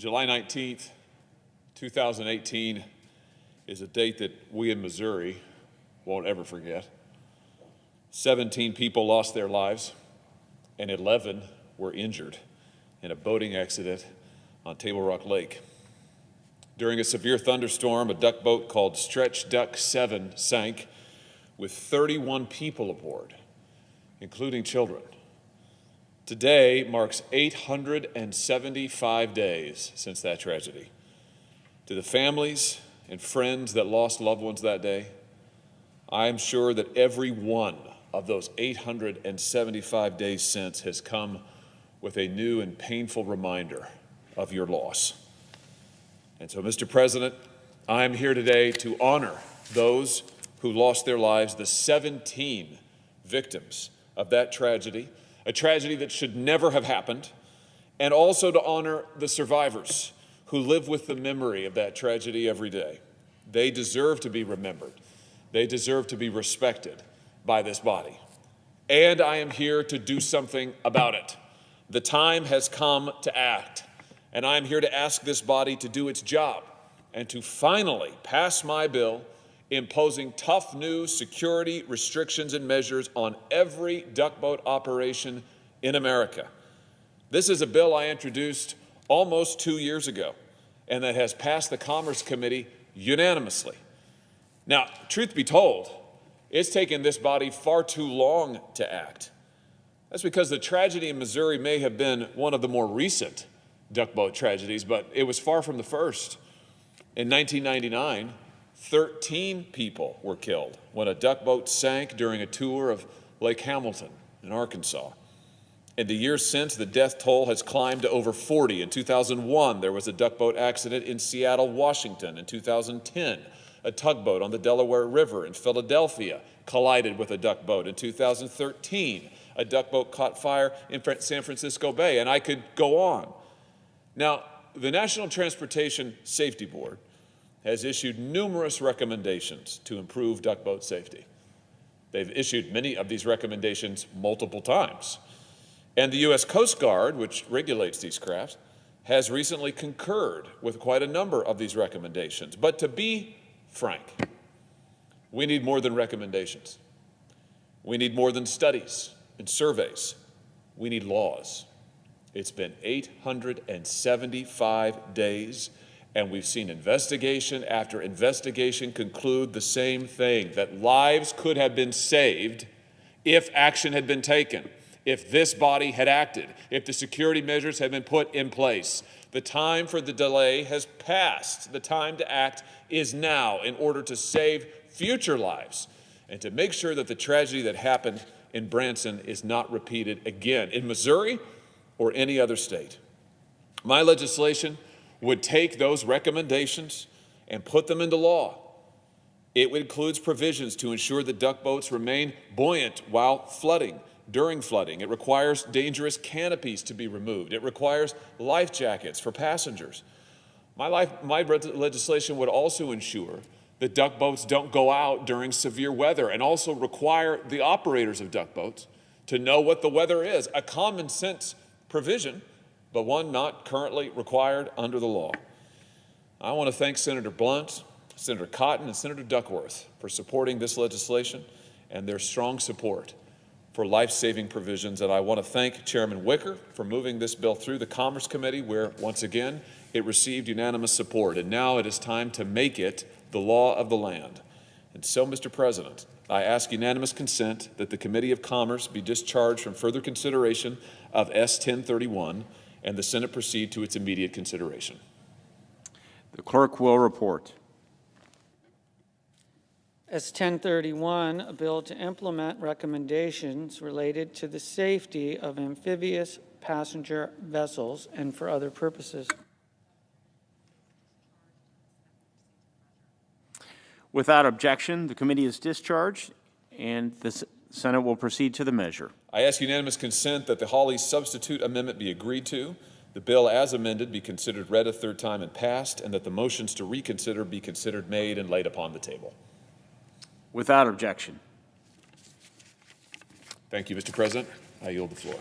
July 19th, 2018 is a date that we in Missouri won't ever forget. 17 people lost their lives and 11 were injured in a boating accident on Table Rock Lake. During a severe thunderstorm, a duck boat called Stretch Duck 7 sank with 31 people aboard, including children. Today marks 875 days since that tragedy. To the families and friends that lost loved ones that day, I am sure that every one of those 875 days since has come with a new and painful reminder of your loss. And so, Mr. President, I am here today to honor those who lost their lives, the 17 victims of that tragedy, a tragedy that should never have happened, and also to honor the survivors who live with the memory of that tragedy every day. They deserve to be remembered. They deserve to be respected by this body. And I am here to do something about it. The time has come to act, and I am here to ask this body to do its job and to finally pass my bill imposing tough new security restrictions and measures on every duck boat operation in America. This is a bill I introduced almost 2 years ago, and that has passed the Commerce Committee unanimously. Now, truth be told, it's taken this body far too long to act. That's because the tragedy in Missouri may have been one of the more recent duck boat tragedies, but it was far from the first. In 1999, 13 people were killed when a duck boat sank during a tour of Lake Hamilton in Arkansas. In the years since, the death toll has climbed to over 40. In 2001, there was a duck boat accident in Seattle, Washington. In 2010, a tugboat on the Delaware River in Philadelphia collided with a duck boat. In 2013, a duck boat caught fire in San Francisco Bay, and I could go on. Now, the National Transportation Safety Board has issued numerous recommendations to improve duck boat safety. They've issued many of these recommendations multiple times. And the U.S. Coast Guard, which regulates these crafts, has recently concurred with quite a number of these recommendations. But to be frank, we need more than recommendations. We need more than studies and surveys. We need laws. It's been 875 days, and we've seen investigation after investigation conclude the same thing, that lives could have been saved if action had been taken, if this body had acted, if the security measures had been put in place. The time for the delay has passed. The time to act is now in order to save future lives and to make sure that the tragedy that happened in Branson is not repeated again in Missouri or any other state. My legislation would take those recommendations and put them into law. It includes provisions to ensure that duck boats remain buoyant while flooding, during flooding. It requires dangerous canopies to be removed. It requires life jackets for passengers. My legislation would also ensure that duck boats don't go out during severe weather, and also require the operators of duck boats to know what the weather is, a common sense provision, but one not currently required under the law. I want to thank Senator Blunt, Senator Cotton, and Senator Duckworth for supporting this legislation and their strong support for life-saving provisions. And I want to thank Chairman Wicker for moving this bill through the Commerce Committee, where, once again, it received unanimous support. And now it is time to make it the law of the land. And so, Mr. President, I ask unanimous consent that the Committee of Commerce be discharged from further consideration of S-1031 and the Senate proceed to its immediate consideration. The clerk will report. S-1031, a bill to implement recommendations related to the safety of amphibious passenger vessels and for other purposes. Without objection, the committee is discharged, and the Senate will proceed to the measure. I ask unanimous consent that the Hawley substitute amendment be agreed to, the bill as amended be considered read a third time and passed, and that the motions to reconsider be considered made and laid upon the table. Without objection. Thank you, Mr. President. I yield the floor.